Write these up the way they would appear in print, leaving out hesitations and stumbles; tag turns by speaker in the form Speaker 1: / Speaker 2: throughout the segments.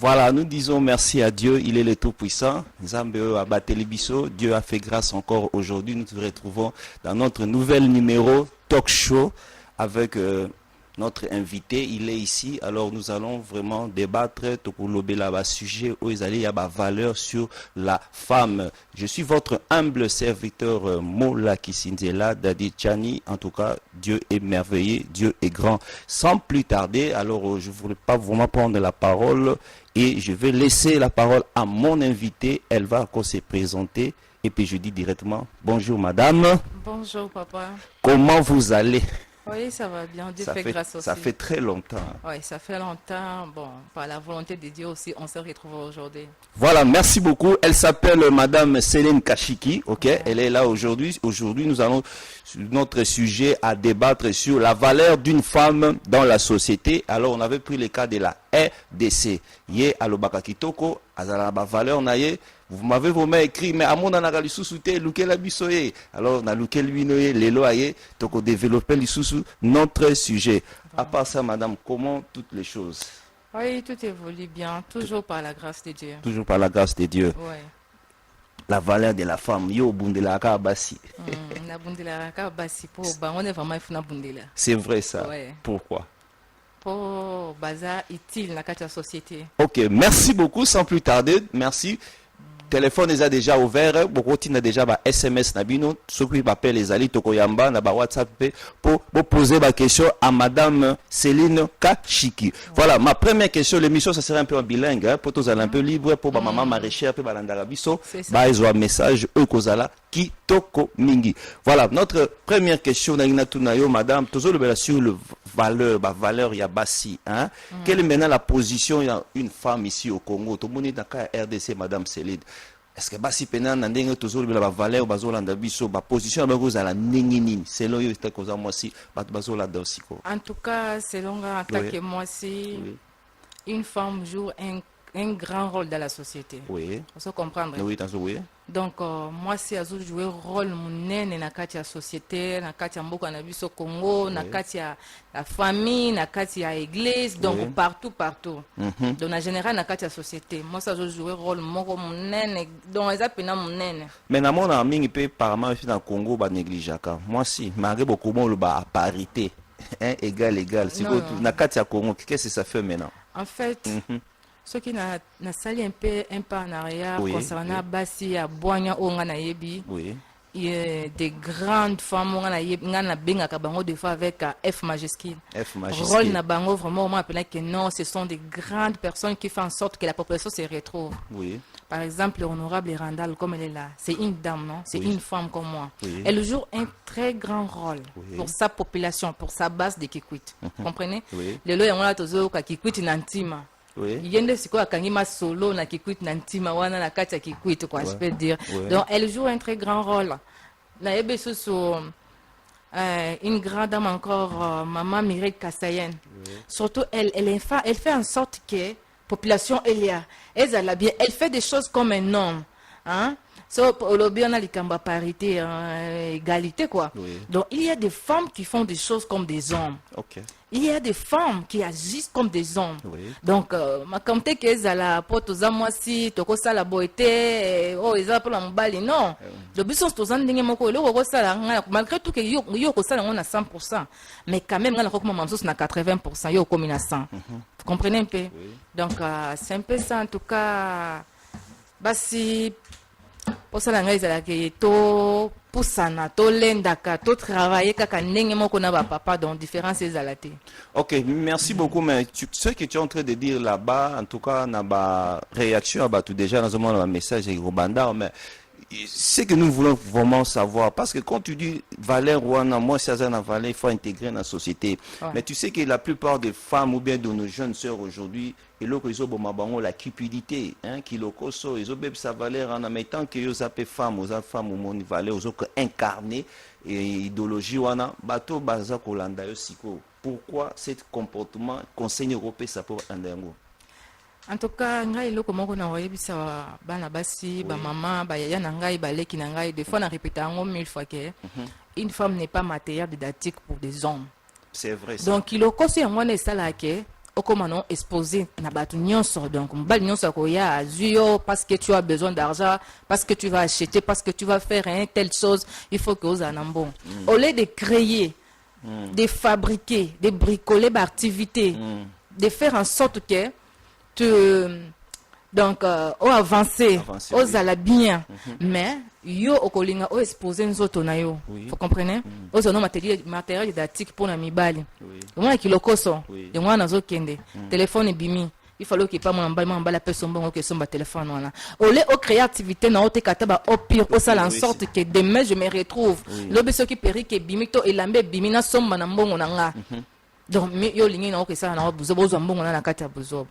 Speaker 1: Voilà, nous disons merci à Dieu, il est le Tout-Puissant. Dieu a fait grâce encore aujourd'hui. Nous nous retrouvons dans notre nouvel numéro talk show avec notre invité. Il est ici, alors nous allons vraiment débattre sujet où ils allaient y avoir valeur sur la femme. Je suis votre humble serviteur Mola Kisindela Dadi Chani. En tout cas, Dieu est merveilleux, Dieu est grand. Sans plus tarder, alors je ne voulais pas vraiment prendre la parole et je vais laisser la parole à mon invité. Elle va encore se présenter et puis je dis directement bonjour madame.
Speaker 2: Bonjour papa.
Speaker 1: Comment vous allez?
Speaker 2: Oui, ça va bien, Dieu fait grâce aussi.
Speaker 1: Ça fait très longtemps.
Speaker 2: Oui, ça fait longtemps. Bon, par la volonté de Dieu aussi, on se retrouve aujourd'hui.
Speaker 1: Voilà, merci beaucoup. Elle s'appelle madame Céline Kashiki, ok? Elle est là aujourd'hui. Aujourd'hui, nous allons sur notre sujet à débattre sur la valeur d'une femme dans la société. Alors, on avait pris le cas de la RDC. Yé alobaka kitoko, azala ba valeur na ye. Vous m'avez vraiment écrit, mais à mon anagali sous-souté, louké la bisoye. Alors, on a louké l'uinoye, les loyers, donc on développait sous notre sujet. À part ça, madame, comment toutes les choses?
Speaker 2: Oui, tout évolue bien, toujours par la grâce de Dieu.
Speaker 1: Toujours par la grâce de Dieu.
Speaker 2: Oui.
Speaker 1: La valeur de la femme, yo bundela ka basi.
Speaker 2: Na bundela ka basi po ba on est vraiment funa bundela.
Speaker 1: C'est vrai ça.
Speaker 2: Ouais.
Speaker 1: Pourquoi?
Speaker 2: Pour bazar utile na la société.
Speaker 1: OK, merci beaucoup sans plus tarder. Merci. Téléphone est déjà ouvert, beaucoup de déjà ba SMS nabino, ceux qui m'appellent les ali tokoyamba na ba WhatsApp pour poser ma question à madame Céline Kashiki. Voilà, ma première question, l'émission ça serait un peu en bilingue hein, pour tous aller un peu libre pour ma maman maraîchère pour balandara biso, ba ils ont un message eux kozala ki toko mingi. Voilà, notre première question na tunayo madame, toujours le sur le valeur ya basi hein. Quelle est maintenant la position d'une femme ici au Congo? Tout le monde est dans la RDC madame Céline. Est-ce que basi pena na ndenge toujours la valeur bazolanda biso ba position ba kozala ndenge nini selon yo ita koza mwasi bazolanda aussi ko?
Speaker 2: En tout cas, selon en tant que moi si une femme joue un grand rôle dans la société.
Speaker 1: Oui.
Speaker 2: On se comprendre.
Speaker 1: Oui, oui.
Speaker 2: Donc moi si azo jouer rôle munene na kati ya société, na kati ya mboka na biso Congo, na kati ya la famille, na kati ya église, donc partout. Donc en général na kati ya société, moi ça azo jouer rôle moko munene, donc eza pena munene.
Speaker 1: Mais na mona mingi pe apparemment fi na Congo ba négligeaka. Moi si, malgré beaucoup mo le ba parité, hein, égal. Si na kati ya Congo, qu'est-ce que ça fait maintenant?
Speaker 2: En fait, ce qui n'a sali un peu en arrière concernant Bassi à Boigna ou Ngana Yebi, il y a des grandes femmes Ngana Benga Kabango des fois avec F majuscule. Rôle na bango vraiment on appelle que non, ce sont des grandes personnes qui font en sorte que la population se retrouve. Par exemple, l'honorable Randall, comme elle est là, c'est une dame, non? C'est une femme comme moi. Elle joue un très grand rôle pour sa population, pour sa base de Kikwit. Vous comprenez? Le lo yamona tozo ka Kikwit nantima. Yende siko akangima solo na Kikwit nantima wana na kati ya Kikwit quoi, je peux dire. Donc elle joue un très grand rôle. La ebe sur une grande dame encore, maman Mireille Kassayen. Surtout elle fait en sorte que population elle fait des choses comme un homme hein. Au lobby on a les cambas parité égalité quoi. Donc il y a des femmes qui font des choses comme des hommes. Il y a des femmes qui agissent comme des hommes. Donc ma kamte que ezala poto za mwasi toko sala boité oh ezala pour la mbali non. Le but c'est tozan ndenge moko le ko sala malgré tout que yo ko sala on a 100% mais quand même on a comme mamsos na 80% yo comme na 100. Vous comprenez un peu? Donc c'est un peu ça en tout cas. Basi pour ça la ngaiza la ke to pusana to lendaka to travailler kaka ndenge moko na ba papa dans différents ezalate.
Speaker 1: OK, merci beaucoup mais ce que tu es en train de dire là-bas en tout cas na ba réaction ba tout déjà dans un message et Robanda mais c'est que nous voulons vraiment savoir parce que quand tu dis valeur ou moi c'est ça valeur il faut intégrer dans la société mais tu sais que la plupart des femmes ou bien de nos jeunes sœurs aujourd'hui et là ils ont la cupidité hein qui lokoso ils ont même sa valeur en mettant que ils appellent femmes aux femmes ou mon valeur aux autres incarner et idéologie wana bato baza kolanda yo siko pourquoi ce comportement conseil européen ça pour andango?
Speaker 2: En tout cas, ngai loko moko na oyebisa bana basi ba maman ba yaya na ngai ba leki na ngai des fois na répéter ngo 1000 fois que une femme n'est pas matériel didactique pour des hommes.
Speaker 1: C'est vrai ça.
Speaker 2: Donc il okosi yango na sala ke okoma non exposé na batu nyonso donc mobali nyonso akoya azwi yo parce que tu as besoin d'argent, parce que tu vas acheter, parce que tu vas faire une telle chose, il faut que ozala na mbongo. Au lieu de créer, de fabriquer, de bricoler l'activité, de faire en sorte que tu donc au avancer, ozala bien, mais yo okolinga o exposer nzoto na yo, vous comprenez? Ozo no matériel didactique pour na mibali. Mwana kilokoso, de mwana nazo kende, téléphone bimi. Il faut que pas la personne que son téléphone wana. Au lieu de créer activité na ote kataba au pire au sala en sorte que demain je me retrouve. Lobe so ki peri ke bimito et lambe bimina somba na mbongo na nga. Donc yo lingi na oke sala na buzobo zo mbongo na kati ya buzobo.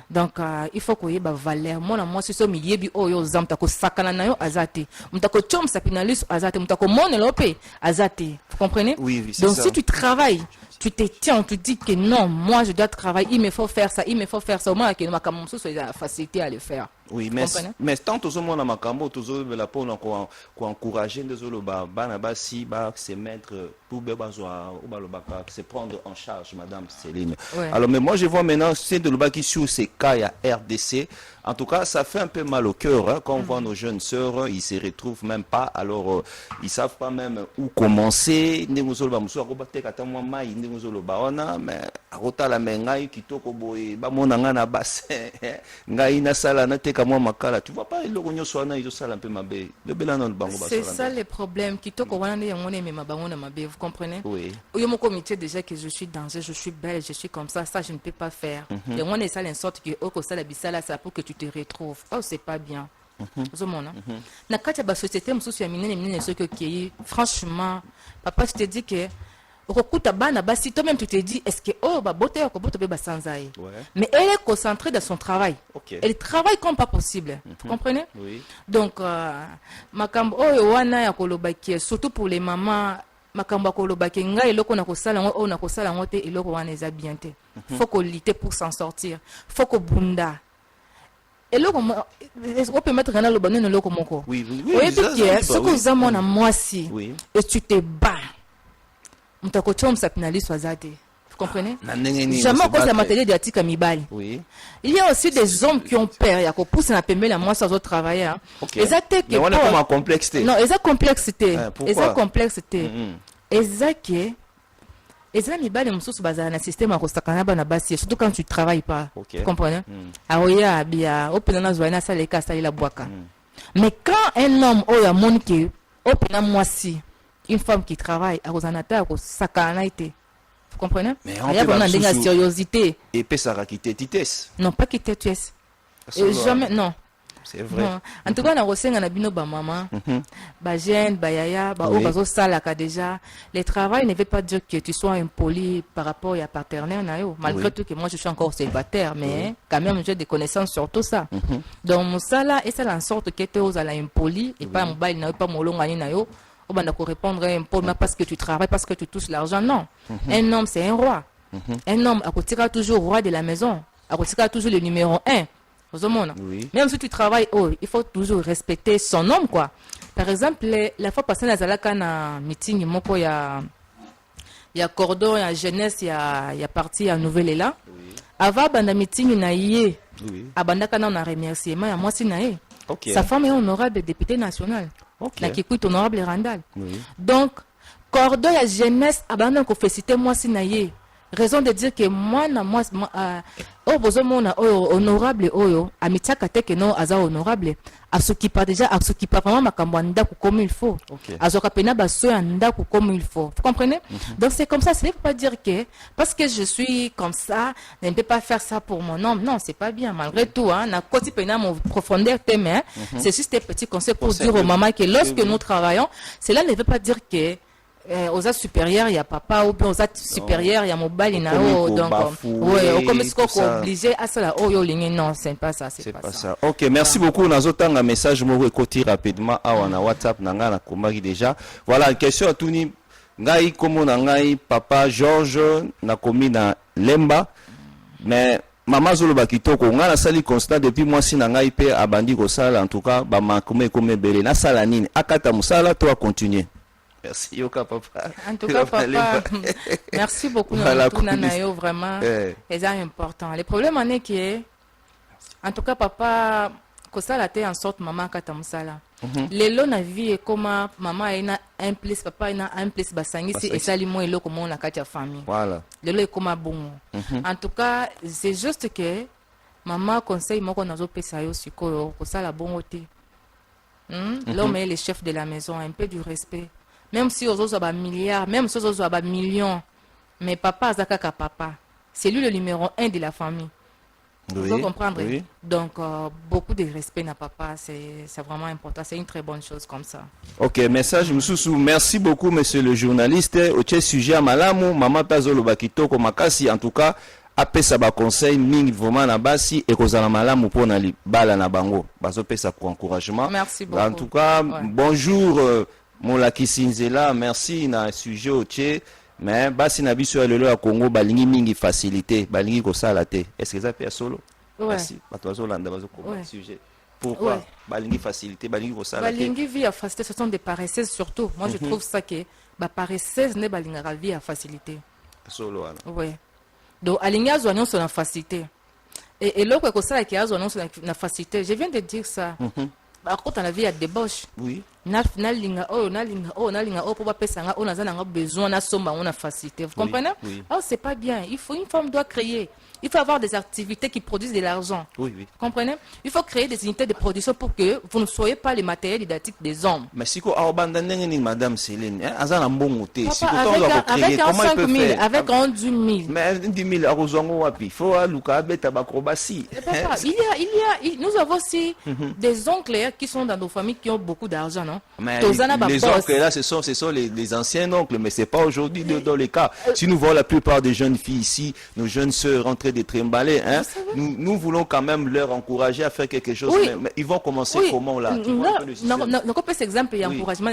Speaker 2: Donc il faut que yeba valeur. Moi si so miyebi o yo zamta ko sakana na yo azate. Mutako chom sapinalis azate, mutako mone lope azate. Vous comprenez? Donc si tu travailles, tu te tiens, tu dis que non, moi je dois travailler, il me faut faire ça, il me faut faire ça. Au moins que ma camonso soit la facilité à le faire.
Speaker 1: Oui, mais tant que moi na makambo toujours la pour encourager les autres ba si ba se mettre pour besoin ou ba le baka se prendre en charge madame Céline. Alors mais moi je vois maintenant c'est de le baki sur ces cas à RDC. En tout cas, ça fait un peu mal au cœur hein, quand on voit nos jeunes sœurs, ils se retrouvent même pas, alors ils savent pas même où commencer. Mais arota la mengai kitoko boy ba monanga na basse ngai na sala na teka mwa makala tu vois pas le gonyo swana izo sala un peu mabe le belano bango ba.
Speaker 2: C'est ça le problème kitoko wana ne yangone me mabango na mabe, vous comprenez? Oui. Yo mon comité déjà que je suis danger, je suis belle, je suis comme ça je ne peux pas faire. Et moi ne ça en sorte que oko sala bisala ça pour que tu te retrouves. Oh c'est pas bien. Na kati ba société mususu ya minene ce que franchement papa je te dis que Rokuta bana basi toi-même tu te dis est-ce que oh ba bote ko bote be basanzaï. Mais elle est concentrée dans son travail. Elle travaille comme pas possible. Vous comprenez? Oui. Donc makambo oyo wana ya kolobaki surtout pour les mamans makambo kolobaki ngai eloko na kosala ngo o na kosala ngo te eloko wana eza bien te. Faut qu'on lutte pour s'en sortir. Faut qu'on bunda. Et là, on peut mettre un lobanne dans le moko. Oui. Oui, ce que vous avez moi si et tu te bats. On t'a coaché, on s'appelle Swazate. Vous comprenez? Jamais on cause la matériel didactique à Mibali. Oui. Il y a aussi des hommes qui ont peur. Il y a qu'on pousse la pembe la moi sans autre travailler. Exact. Mais on est comme en complexité. Non, exact complexité. Exact complexité. Exact. Et ça, Mibali mususu bazana na système à kosakana bana basi surtout quand tu travailles pas. Vous comprenez? Aoya bia opena zoina ça les cas ça il a boaka. Mais quand un homme oya monike opena mwasi une femme qui travaille à Rosanata kosakana été. Vous comprenez? Mais il y a vraiment une sériosité.
Speaker 1: Et peut ça quitter tites.
Speaker 2: Non, pas quitter tu es. Jamais non. C'est vrai. Non. En tout cas, on a reçu un abino ba maman, ba jeune, ba yaya, ba o bazo salaka déjà. Le travail ne veut pas dire que tu sois impoli par rapport à partenaire nayo. Malgré tout que moi je suis encore célibataire, mais quand même j'ai des connaissances sur tout ça. Donc mon sala et ça en sorte que tu oses à la impoli et pas mon bail nayo pas mon long nayo. On va répondre impoli parce que tu travailles, parce que tu touches l'argent. Non. Un homme c'est un roi. Un homme à côté toujours roi de la maison. À côté toujours le numéro 1. Oui. Même si tu travailles, il faut toujours respecter son homme, quoi. Par exemple, la fois passée, dans un meeting, il y a cordon, il y a jeunesse, il y a parti, il y a nouvelle là. Avant, dans le meeting, il y a un remerciement, il y a moi, sa femme est honorable député national. La qui écoute honorable Randall. Donc, cordon, il y a jeunesse, il faut féliciter moi, raison de dire que moi honorable oyo amitaka te que non aza honorable asukipa déjà asukipa vraiment makambo ndaku comme il faut azoka pena baso ndaku comme il faut, vous comprenez? Donc c'est comme ça, ce n'est pas dire que parce que je suis comme ça je ne peux pas faire ça pour mon homme. Non, c'est pas bien malgré tout hein na koti pena mon profondeur thème c'est juste des petits conseils pour dire aux mamans que lorsque nous travaillons, cela ne veut pas dire que aux autres supérieurs, il y a papa ou bien aux autres supérieurs, il y a mobile nao donc ouais, comme est-ce qu'on est obligé à cela non, c'est pas ça, c'est pas ça.
Speaker 1: OK, merci beaucoup nazotanga message mo écouter rapidement na WhatsApp nanga na komaki déjà. Voilà, question à Tuni ngai komo na ngai papa George na komi na Lemba mais Maman Zolo Bakitoko, on a sali constat depuis moi si na ngai pe abandi ko sala en tout cas ba makome comme belé na sala nini akata musala toi continuer. Merci, Yoka papa.
Speaker 2: En tout cas, papa, merci beaucoup.
Speaker 1: Voilà,
Speaker 2: vraiment, c'est important. Le problème en est que, en tout cas, papa, que ça la en sorte maman katamusala. Les lots na vie et comment maman a un place, papa a un place basangi si et ça limo et lo comme on a quatre famille. Voilà. Les lots est comme bon. En tout cas, c'est juste que maman conseille moi qu'on a zo pesa yo siko que ça la bon côté. L'homme est le chef de la maison, un peu du respect. Même si aux autres milliards, même si aux autres millions, mais papa Zakaka papa, c'est lui le numéro 1 de la famille.
Speaker 1: Oui,
Speaker 2: vous comprendre.
Speaker 1: Oui.
Speaker 2: Donc, beaucoup de respect n'a papa, c'est vraiment important. C'est une très bonne chose comme ça.
Speaker 1: Ok, message Moussou. Merci beaucoup, monsieur le journaliste. Au sujet à Malamu, maman Pazolo Bakito, Komakasi, en tout cas, après ça, conseil, ming vraiment na basi, et kozala malamu pour na bala na bango. Bazo pesa pour encouragement.
Speaker 2: Merci beaucoup.
Speaker 1: En tout cas, bonjour, mon laki Sinzela, merci na sujet au tché. Mais basi na biso ya lelo ya Congo balingi mingi facilité balingi ko sala te est-ce que ça peut solo merci batozo landa bazo ko sujet pourquoi balingi facilité balingi ko sala te
Speaker 2: balingi vie à facilité ce sont des paresseuses surtout moi je trouve ça que ba paresseuse ne balinga vie à facilité
Speaker 1: solo ala
Speaker 2: ouais donc alingi azwa nyonso na facilité et loko ko sala ki azwa nyonso na facilité je viens de dire ça quand on a vie à débauche
Speaker 1: oui
Speaker 2: nalinga pour pas pesanga on a besoin na somba on a facilité vous comprenez oh c'est pas bien il faut une femme doit créer il faut avoir des activités qui produisent de l'argent
Speaker 1: vous
Speaker 2: comprenez il faut créer des unités de production pour que vous ne soyez pas les matériels didactiques des hommes
Speaker 1: mais si ko abanda ndenge madame Céline azana mbongo te si
Speaker 2: ko doit créer comment il peut faire avec 10 000
Speaker 1: mais 10 000 arozongo wapi faut aluka beta bakrobasi
Speaker 2: nous avons aussi des oncles qui sont dans nos familles qui ont beaucoup d'argent non.
Speaker 1: Mais les oncles là, ce sont les anciens oncles, mais c'est pas aujourd'hui dans les cas. Si nous voyons la plupart des jeunes filles ici, nos jeunes sœurs rentrer des trimbalés, hein, nous voulons quand même leur encourager à faire quelque chose. Mais ils vont commencer comment là?
Speaker 2: Non, pas cet exemple, il y a encouragement.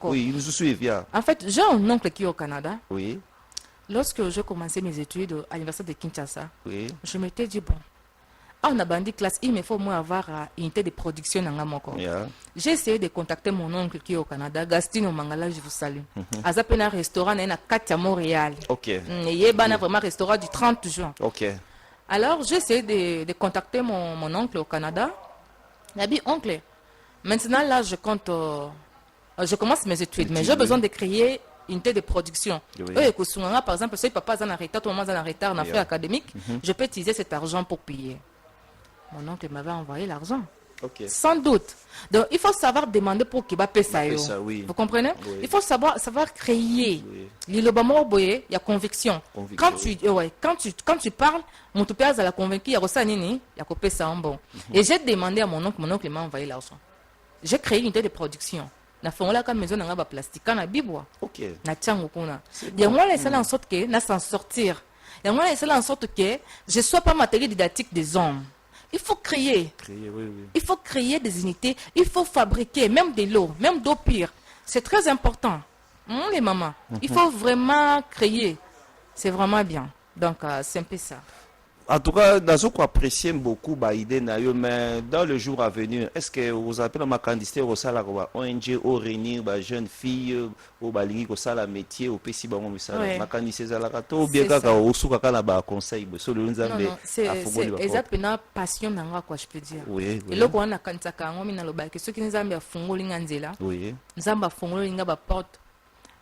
Speaker 1: Oui, ils nous suivent.
Speaker 2: En fait, j'ai un oncle qui est au Canada.
Speaker 1: Oui.
Speaker 2: Lorsque j'ai commencé mes études à l'université de Kinshasa, je m'étais dit bon. On a bandit classe, il me faut moi avoir une unité de production dans mon corps. J'ai essayé de contacter mon oncle qui est au Canada, Gastino Mangala, je vous salue. Azapé un restaurant à Katia Montréal.
Speaker 1: Ok.
Speaker 2: Il y a vraiment un restaurant du 30 juin.
Speaker 1: Ok.
Speaker 2: Alors j'ai essayé de contacter mon oncle au Canada. Il a dit oncle, maintenant là je compte, je commence mes études, mais j'ai besoin de créer une unité de production. Par exemple, si papa est en retard, tout le monde est en retard en affaires académiques, je peux utiliser cet argent pour payer. Mon oncle m'avait envoyé l'argent. Sans doute. Donc, il faut savoir demander pour qu'il va payer ça. Vous comprenez? Il faut savoir créer. Il y a conviction. Quand tu parles, mon père a convaincu, il y a ça, il y a ça en bon. Et j'ai demandé à mon oncle m'a envoyé l'argent. J'ai créé une unité de production. Na fongola ka maison na ba plastique na bibwa. Na tchango kuna. Ya moi laisser en sorte que na s'en sortir. Ya moi laisser en sorte que je sois pas matériel didactique des hommes. Il faut créer. Il faut créer des unités, il faut fabriquer même de l'eau, même d'eau pire. C'est très important. Les mamans, il faut vraiment créer. C'est vraiment bien. Donc c'est un peu ça.
Speaker 1: En tout cas, nous apprécions beaucoup l'idée, mais dans le jour à venir, est-ce que vous appelez ma candidature au salaire ONG, au réunir les jeunes filles, au balingi, au salaire métier, au PC, ma candidature à la carte, ou bien au souka na conseil,
Speaker 2: c'est exactement passion nanga quoi je peux dire. Et là on a kanisa kango mina lobaki ceux qui nous ont fungoli nganzela. Nzamba fungoli nga ba porte,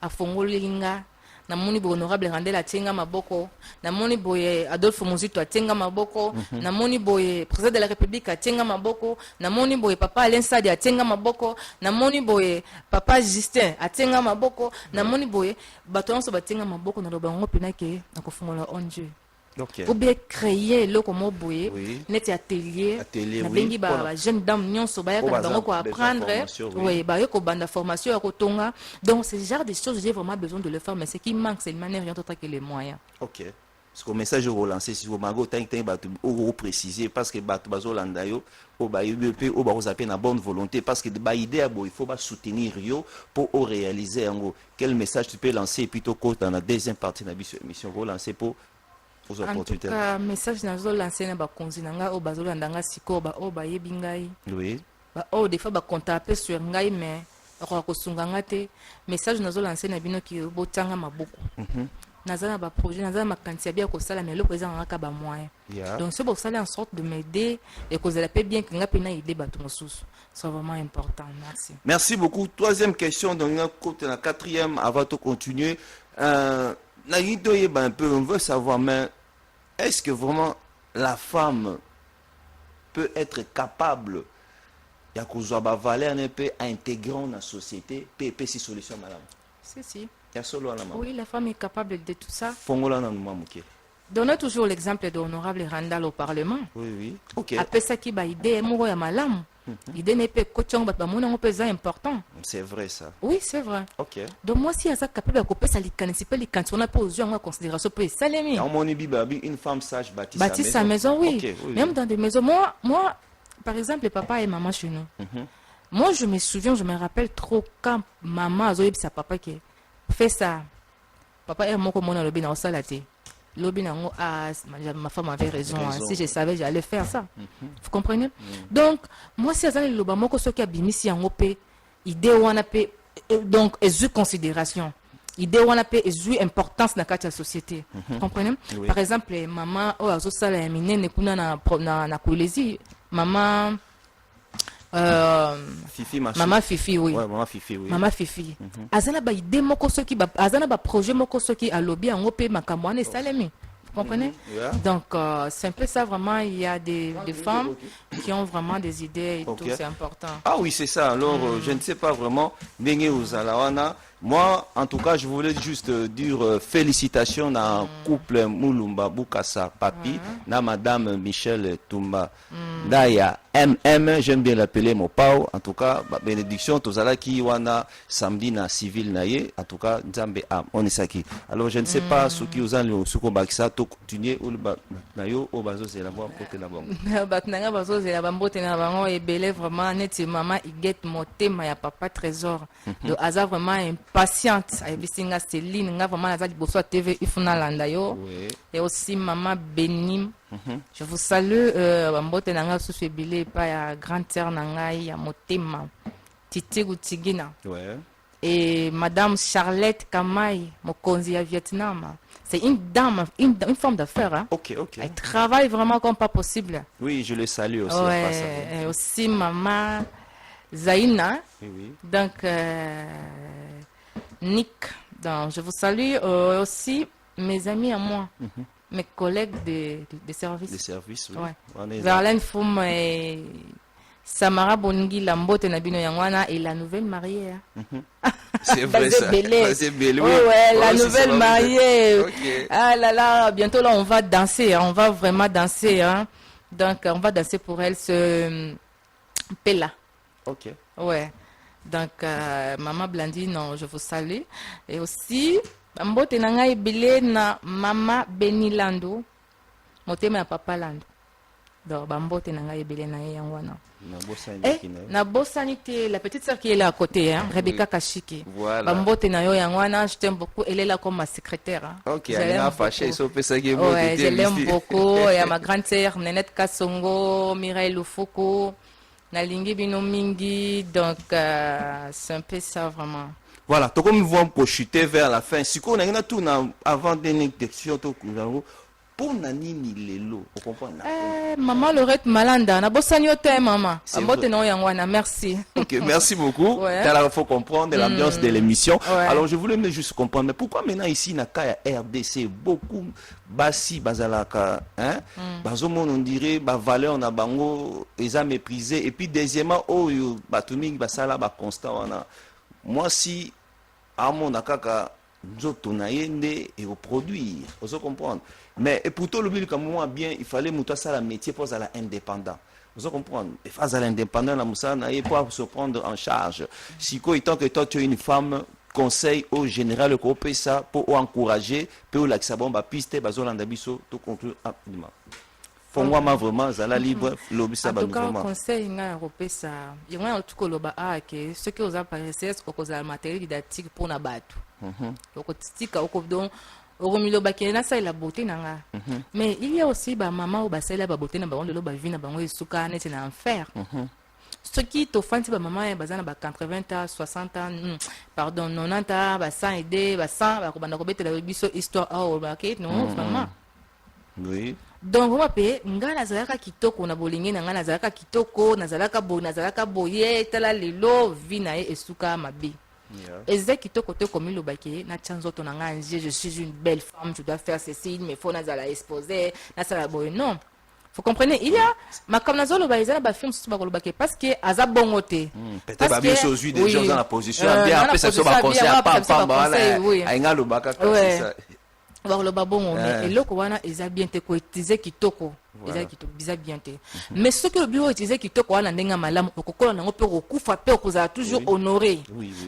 Speaker 2: a fungoli nga. Namoni bo honorable Randela Tienga Maboko, namoni boye Adolphe Muzito Tienga Maboko, namoni boye président de la République Tienga Maboko, namoni boye papa Alain Sadi Tienga Maboko, namoni boye papa Justin Tienga Maboko, namoni boye bato nyonso Tienga Maboko na lobango penake na kofungola onje. Ou bien créer le comme boye, net atelier, na bengi ba jeune dame nyonso ba ya bango ko apprendre, oui, ba yo ko banda formation ya kotonga. Donc c'est ce genre de choses j'ai vraiment besoin de le faire, mais ce qui manque c'est le manière rien d'autre que les moyens.
Speaker 1: OK. Ce que message relancer si vous mago tant ba préciser parce que ba bazo landa yo o ba UBP o ba ozaper na bonne volonté parce que ba idée il faut ba soutenir yo pour réaliser en gros. Quel message tu peux lancer plutôt que dans la deuxième partie de la mission relancer pour
Speaker 2: en tout cas, message na zo lancer na ba konzi nanga o bazolanda nga siko ba o ba yebi ngai.
Speaker 1: Oui.
Speaker 2: Ba o des fois ba contacter sur ngai mais rokosunganga message nazo lancer na bino ki botanga maboko nazana ba projet nazana makanti ya bien ko sala mais le président ngaka ba moyen donc c'est pour ça en sorte de m'aider et que la paix bien que nga pena aider bato mosusu c'est vraiment important.
Speaker 1: Merci beaucoup. Troisième question donc la quatrième avant de continuer un peu on veut savoir mais est-ce que vraiment la femme peut être capable ya kozwa ba valeur un peu intégrant dans la société pe si solution madame?
Speaker 2: Si.
Speaker 1: Oui,
Speaker 2: la femme est capable de tout ça.
Speaker 1: Donnez
Speaker 2: toujours l'exemple de l'honorable Randall au Parlement.
Speaker 1: Oui. Ok.
Speaker 2: Après ça, qui va idée moro ya malam. Idée n'est pas coaching ba mona pesa important.
Speaker 1: C'est vrai ça.
Speaker 2: Oui, c'est vrai.
Speaker 1: Ok.
Speaker 2: Donc moi si ça capable de couper ça les quand on a pas aux en considération pour salemi.
Speaker 1: En mon bibabi une femme sage
Speaker 2: bâtit sa maison. Oui. Okay, oui. Même dans des maisons moi par exemple papa et maman chez nous. Moi je me souviens, je me rappelle trop quand maman a sa papa qui fais ça. Papa est mon comme on lobby dans salate. Lobby dans ma femme avait raison. Si je savais, j'allais faire ça. Vous comprenez? Donc, moi, si le loba moko so qui a bimisi en opé, idée wana pe donc ezu considération. Idée wana pe ezu importance dans la société. Vous comprenez? Par exemple, maman o azo sala ya minene kuna na kolezi, maman
Speaker 1: Fifi
Speaker 2: Maman Fifi, oui.
Speaker 1: Ouais, Maman Fifi, oui.
Speaker 2: Maman Fifi. Azana ba idée moko soki ba azana ba projet moko soki a lobby en opé makamwane salemi. Vous comprenez? Donc c'est un peu ça vraiment, il y a des femmes qui ont vraiment des idées et tout, c'est important.
Speaker 1: Ah oui, c'est ça. Alors je ne sais pas vraiment Ndenge Uzalawana. Moi, en tout cas, je voulais juste dire félicitations à un couple Moulumba Bukasa Papi, na Madame Michel Toumba. Daya MM, j'aime bien l'appeler mon pao. En tout cas, bénédiction, Tozala qui wana samedi na civil naye. En tout cas, Nzambe am, on est saki. Alors je ne sais pas ce qui vous a le suko bakisa to continuer ou le nayo au bazo c'est la bonne côté la bonne.
Speaker 2: Batnanga bazo c'est la bonne côté na bango et belé vraiment net maman il get moté ma ya papa trésor. Donc aza vraiment impatiente. Ay bisinga Céline nga vraiment aza liboso TV ifuna landa yo. Et aussi maman Benim. Je vous salue, Mbote Nanga Sousebile, pas ya grand-sœur Nanga, ya Motema, Titi Goutigina. Et Madame Charlotte Kamai, Mokonzi à Vietnam. C'est une dame, une femme d'affaires. Hein.
Speaker 1: Ok.
Speaker 2: Elle travaille vraiment comme pas possible.
Speaker 1: Oui, je le salue aussi.
Speaker 2: Et aussi Maman Zaina.
Speaker 1: Oui.
Speaker 2: Donc, Nick. Donc, je vous salue aussi mes amis à moi. Mes collègues de service.
Speaker 1: Des services, oui.
Speaker 2: Ouais. Verlaine Foum et Samara Bongi Lambote Nabino Yangwana et la nouvelle mariée.
Speaker 1: C'est vrai ça.
Speaker 2: C'est Bélé. Ouais, la nouvelle mariée. Okay. Ah là là, bientôt là on va danser, on va vraiment danser. Hein. Donc on va danser pour elle ce Pella.
Speaker 1: Ok.
Speaker 2: Ouais. Donc Maman Blandine, je vous salue. Et aussi... Mbote nanga ebele na Mama Benilando motema ya Papa Lando donc bambote nanga ebele na yangwana na bosani te la petite sœur qui est là à côté hein Rebecca Kashiki
Speaker 1: voilà
Speaker 2: bambote na yo yangwana je t'aime beaucoup, elle est là comme ma secrétaire hein?
Speaker 1: OK elle a fâché so pesa ki
Speaker 2: mbote ouais, je l'aime beaucoup et à ma grande sœur Nenette Kasongo Mireille Lufoko nalingi bino mingi donc c'est un peu ça vraiment.
Speaker 1: Voilà, donc comme nous voulons projeter vers la fin, si on a tout avant dernière question, pour Nanini Lelo, vous comprenez?
Speaker 2: Maman Lorette Malanda, na bosanyote maman. Ambote no yangwana, merci.
Speaker 1: Ok, merci beaucoup. Il faut comprendre l'ambiance de l'émission. Alors je voulais juste comprendre, mais pourquoi maintenant ici na Kaya RDC beaucoup basi bazalaka, hein? Bazomon on dirait ba valeur na bango, ils ont méprisé et puis deuxièmement oh batuming basala ba constant wana. Moi, si à mon akaka et au produire, vous comprenez. Mais et pourtant le but comme moi bien, il fallait monter ça la métier pour aller indépendant. Vous comprenez. Et face à l'indépendant la moussa n'a pas se prendre en charge. Si quoi étant que toi tu es une femme conseil au général coopé ça pour encourager pour l'accès ba piste bazolanda biso tout conclure rapidement. Pour moi vraiment zala libre lobby ça ba
Speaker 2: vraiment conseil nga européen ça il y a tout ko loba que ce que vous apparaissez au cause de matériel didactique pour na batu donc tika au donc au milieu bakena ça la beauté nanga mais il y a aussi ba maman ou ba sala ba beauté na ba on de lo ba vie na bango isuka net na enfer Ce qui t'offense, c'est maman, est basé dans 80 ans, 60 ans, pardon, 90 ans, 100 aidé, 100, histoire, oh, ok, non, vraiment.
Speaker 1: Oui.
Speaker 2: Donc, on va payer, nga nazalaka kitoko na bolingi na nga nazalaka kitoko, nazalaka boye, tala lelo, vina e esuka mabe. Eza kitoko te comme le baké, na chanzo ton nga je suis une belle femme, je dois faire ceci, mais faut nazala exposer, na sala boye, non. Vous comprenez? Il y a ma comme nazolo ba izana ba film sur ba baké parce que aza bongote.
Speaker 1: Peut-être pas bien chose des gens dans la position bien après ça va conseiller pas voilà. Ainga lo baka c'est ça.
Speaker 2: Mais eloko wana eza bien te ko utiliser kitoko eza kitoko biza bien te mais ce que le bureau utiliser kitoko wana ndenga malamu okokola nango pe okufa pe okozala toujours honoré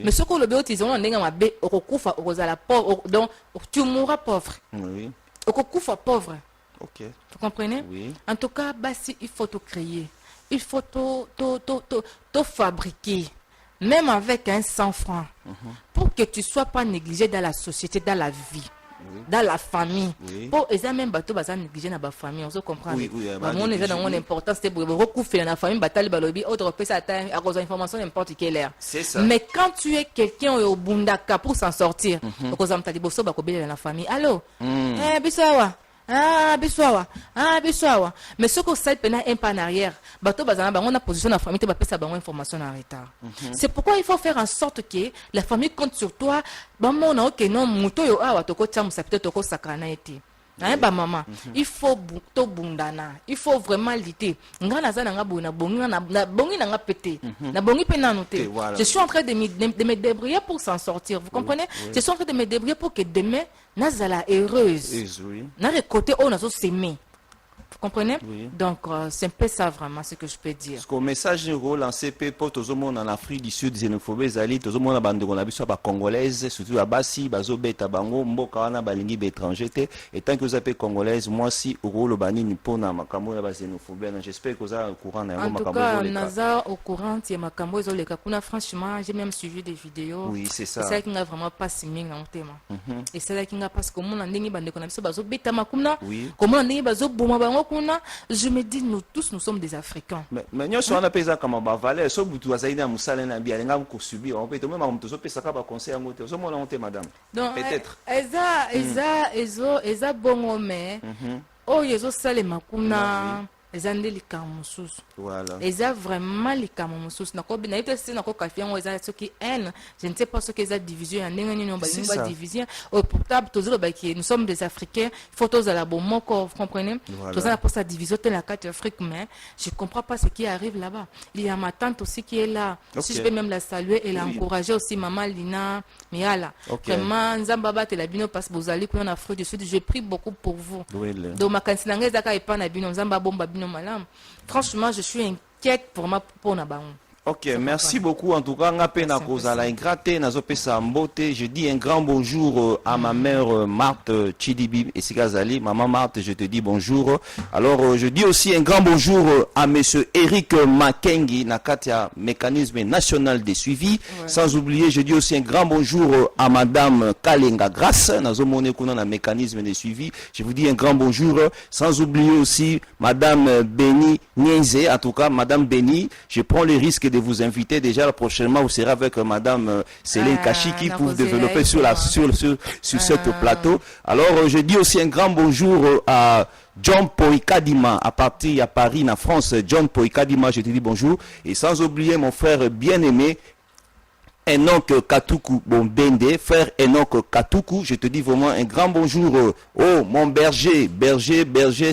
Speaker 2: mais ce que le bureau utiliser wana ndenga mabe okokufa okozala pauvre donc tu mourras pauvre okokufa pauvre.
Speaker 1: OK,
Speaker 2: vous comprenez? En tout cas basi il faut te créer, il faut te fabriquer même avec un 100 francs pour que tu sois pas négligé dans la société, dans la vie. Dans la famille. Pour les même bateau bazan négligé dans la famille, on se comprend. On est dans mon importance c'est pour recouper dans la famille batali balobi autre peut ça à cause d'information n'importe quelle heure. C'est ça. Mais quand tu es quelqu'un au bundaka pour s'en sortir, à cause d'amtali bosso bakobele dans la famille. Allô? Bisawa. Biswawa. Mais ce que ça peine un pas en arrière, bateau bazana on a position la famille te ba pesa ba information en retard. C'est pourquoi il faut faire en sorte que la famille compte sur toi. Ba mona OK non muto yo awa toko tsamu sa peut-être toko sakana été. Ba maman, il faut to bundana, il faut vraiment lutter. Ngana za nga bona bongi na bongi na nga pété. Na bongi pe na noter. Je suis en train de me débrouiller pour s'en sortir. Vous comprenez? Je suis en train de me débrouiller pour que demain nazala heureuse. Na le côté on a s'aimer. Vous comprenez? Donc c'est un peu ça vraiment ce que je peux dire.
Speaker 1: Parce que message lancé pour tout le monde en Afrique du Sud, xénophobie zali, tout le monde a bandé on a vu ça ba congolaise, surtout à Bassi, bazo beta bango, mboka wana balingi be étranger te. Et tant que vous appelez congolaise, moi si au le bani ni pona makambo na ba xénophobie, j'espère que vous êtes au courant na
Speaker 2: makambo. En tout cas, naza au courant ti makambo zo le kakuna franchement, j'ai même suivi des vidéos.
Speaker 1: Oui, c'est ça.
Speaker 2: C'est ça qui n'a vraiment pas siming en thème. Et c'est là qui n'a parce que mon ndingi bande ko na biso bazo beta makuna. Comment ndingi bazo boma bango. Je me dis, nous tous, nous sommes des Africains.
Speaker 1: Mais nous sommes des gens comme Bavalais, si vous avez un moussal na bien, on peut subir, on peut même on peut se faire conseil en côté. Sommes on honte madame. Peut-être.
Speaker 2: Eza bon mais oh yezo sale makuna. Ezande likamusus. Voilà. Eza vraiment likamusus. Nako na ite si nako kafiango eza soki haine. Je ne sais pas ce que eza division ya ndenge nini on ba division. Au portable toujours ba qui nous sommes des Africains. Photos à la bon moko, vous comprenez? Tout ça pour sa division de la carte Afrique mais je comprends pas ce qui arrive là-bas. Il y a ma tante aussi qui est là. Si je peux même la saluer et l'encourager aussi maman Lina Miala. Vraiment nzamba ba te la bino parce que vous allez qu'on en Afrique du Sud. Je prie beaucoup pour vous. Donc ma kansinanga ezaka epa na bino nzamba bomba bino. Franchement, je suis inquiète pour ma pour na baon.
Speaker 1: Ok, merci beaucoup. En tout cas, je dis un grand bonjour à ma mère Marthe Chidibi et Sigazali. Maman Marthe, je te dis bonjour. Alors, je dis aussi un grand bonjour à monsieur Eric Makengi, Nakatia, mécanisme national de suivi. Sans oublier, je dis aussi un grand bonjour à madame Kalenga Grasse, Nazomone Kuna, mécanisme de suivi. Je vous dis un grand bonjour. Sans oublier aussi madame Beni Nienze. En tout cas, madame Beni, je prends le risque de vous inviter déjà prochainement. Vous serez avec madame Céline Kachiki pour développer sur ce plateau. Alors, je dis aussi un grand bonjour à John Poikadima à partir à Paris, en France. John Poikadima, je te dis bonjour. Et sans oublier mon frère bien-aimé, Enoch Katuku Bombende, frère Enoch Katuku, je te dis vraiment un grand bonjour. Oh, mon berger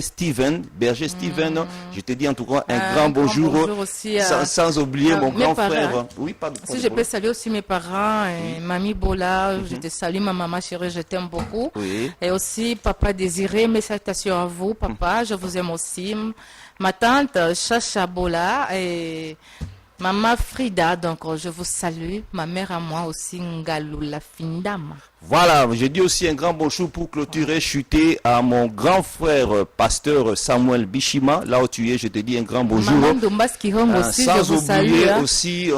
Speaker 1: Steven, je te dis en tout cas un grand bonjour aussi, sans oublier mon grand frère. Oui, pardon.
Speaker 2: Si je peux saluer aussi mes parents, Mamie Bola, je te salue, ma maman chérie, je t'aime beaucoup. Et aussi papa Désiré, mes salutations à vous, papa, je vous aime aussi. Ma tante Chacha Bola et Maman Frida, donc je vous salue. Ma mère à moi aussi, Ngalou la Findama.
Speaker 1: Voilà, je dis aussi un grand bonjour pour clôturer, chuter à mon grand frère pasteur Samuel Bishima. Là où tu es, je te dis un grand bonjour.
Speaker 2: Aussi,
Speaker 1: sans oublier
Speaker 2: salue,
Speaker 1: aussi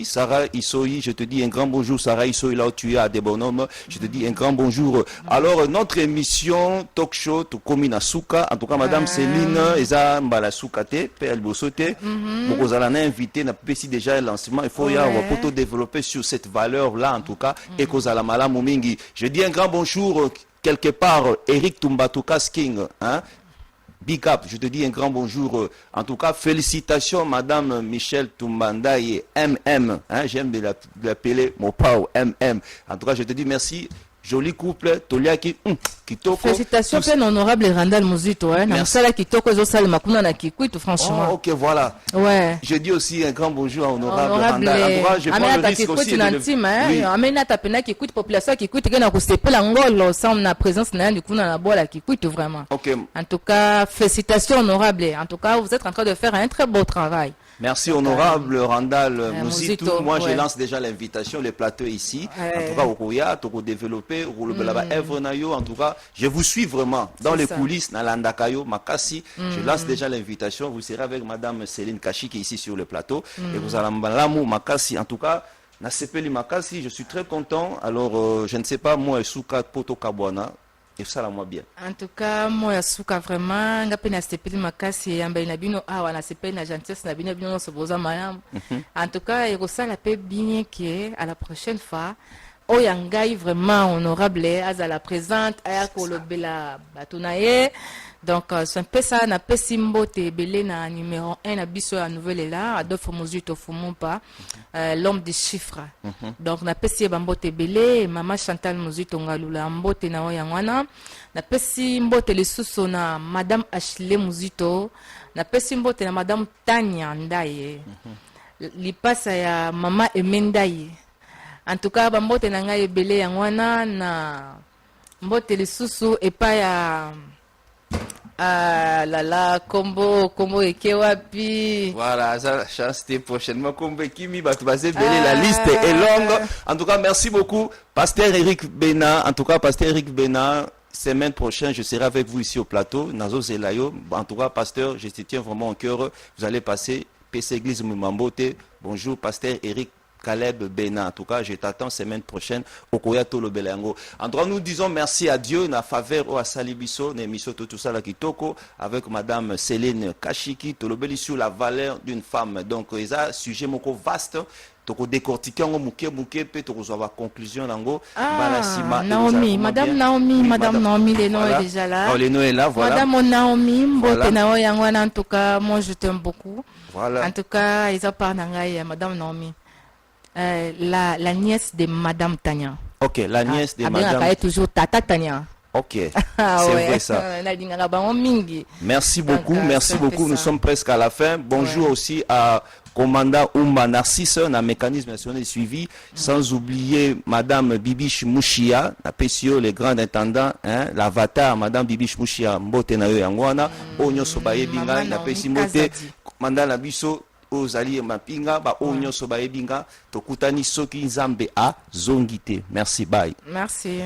Speaker 1: Sarah Issoyi, je te dis un grand bonjour. Sarah Issoyi, là où tu es à Debonhomme, je te dis un grand bonjour. Alors, notre émission talk show, Tukomina Souka, en tout cas, Madame Céline, Eza Mbala Soukate, Père Bosote, vous allez inviter, n'a pas déjà un lancement, il faut y avoir pour développer sur cette valeur-là, en tout cas, et Kozala Mumingi. Je dis un grand bonjour, quelque part, Eric Tumbatuka King, hein? Big up, je te dis un grand bonjour. En tout cas, félicitations, Madame Michel Tumbandaye, MM, hein? J'aime de l'appeler mon pao, MM. En tout cas, je te dis merci. Joli couple, Toliaki, Kitoko.
Speaker 2: Félicitations, plein honorable Randal Muzito, hein. Merci. Kitoko, franchement.
Speaker 1: Oh, ok, voilà.
Speaker 2: Ouais.
Speaker 1: Je dis aussi un grand bonjour à honorable Randal. En tout cas, je prends le risque aussi
Speaker 2: de Amena tapena qui écoute population qui écoute que na kustepe la ngolo sans na présence na du coup na la bola qui écoute vraiment.
Speaker 1: Ok.
Speaker 2: En tout cas, félicitations honorable. En tout cas, vous êtes en train de faire un très beau travail.
Speaker 1: Merci honorable Randal Muzito. Moi, je lance déjà l'invitation, les plateaux ici. En tout cas, au Koya, au développer, en tout cas, je vous suis vraiment dans les coulisses, dans l'Andakayo, Makassi. Je lance déjà l'invitation. Vous serez avec Madame Céline Kachi qui est ici sur le plateau. Et vous allez m'alamou Makassi. En tout cas, Nasepeli Makassi, je suis très content. Alors, je ne sais pas, moi, Souka Poto Kabwana. Et ça, là, moi, bien.
Speaker 2: En tout cas, moi, Souka, vraiment, ngapi na sepeli makasi, yamba inabino, awa na sepeli na gentillesse, na bino bino se boza mayam. En tout cas, et ça, la paix bien qui à la prochaine fois, Oyangai, vraiment honorable, à la présente, à Kolobela Batunaye. Donc, c'est un peu ça, na pe simbo te belé na numéro 1, na biso à nouvelle là, Adolphe Muzito Fumumpa, l'homme des chiffres. Donc, na pe si bambo te belé, maman Chantal Muzito Ngalula, mbote na oyangwana, na pe si mbote le suso na Madame Ashley Muzito, na pe si mbote na Madame Tanya Ndaye, li pasa ya Mama Emendaye. En tout cas, bambote na ngai belé yangwana, na mbote le suso et pas ya. Ah là là, combo et kewapi.
Speaker 1: Voilà, ça chance prochainement. Combo Kimi, bah, la liste est longue. En tout cas, merci beaucoup. Pasteur Eric Bena, en tout cas, Pasteur Eric Bena, semaine prochaine, je serai avec vous ici au plateau, Nazo Zelayo. En tout cas, Pasteur, je te tiens vraiment au cœur. Vous allez passer, PC Église Mumambote. Bonjour, Pasteur Eric Caleb Bena. En tout cas, je t'attends semaine prochaine au Koyato le Belango. En tout cas, nous disons merci à Dieu, na faveur au Salibiso, n'émission tout ça là qui toko avec Madame Céline Kashiki, tolobeli sur la valeur d'une femme. Donc, il y a un sujet moko vaste. Toko décortiquer en mouké pe toko avoir conclusion nango.
Speaker 2: Naomi, Madame Naomi, Madame Naomi, les noms est déjà là.
Speaker 1: Oh, les noms est là, voilà.
Speaker 2: Madame Naomi, mbote na oyangwana, en tout cas, moi je t'aime beaucoup.
Speaker 1: Voilà.
Speaker 2: En tout cas, ils ont parlé Madame Naomi. La nièce de Madame Tanya.
Speaker 1: Ok, la nièce de Madame.
Speaker 2: Elle est toujours Tata Tanya.
Speaker 1: Ok, c'est vrai ça. Merci beaucoup, merci beaucoup. Nous sommes presque à la fin. Bonjour aussi à commandant Oumba Narcisse, un mécanisme national de suivi, sans oublier Madame Bibiche Mouchia, la PCO, les grands intendants, hein, l'avatar, Madame Bibiche Mouchia, Mbote Nayo Yangwana, Onyo Sobaye Binga, la PCO Mbote, Mandala Nabiso, Ozali Mapinga, ba Onyo Sobaye Binga, Tokutani Soki Nzambe a Zongite. Merci, bye.
Speaker 2: Merci.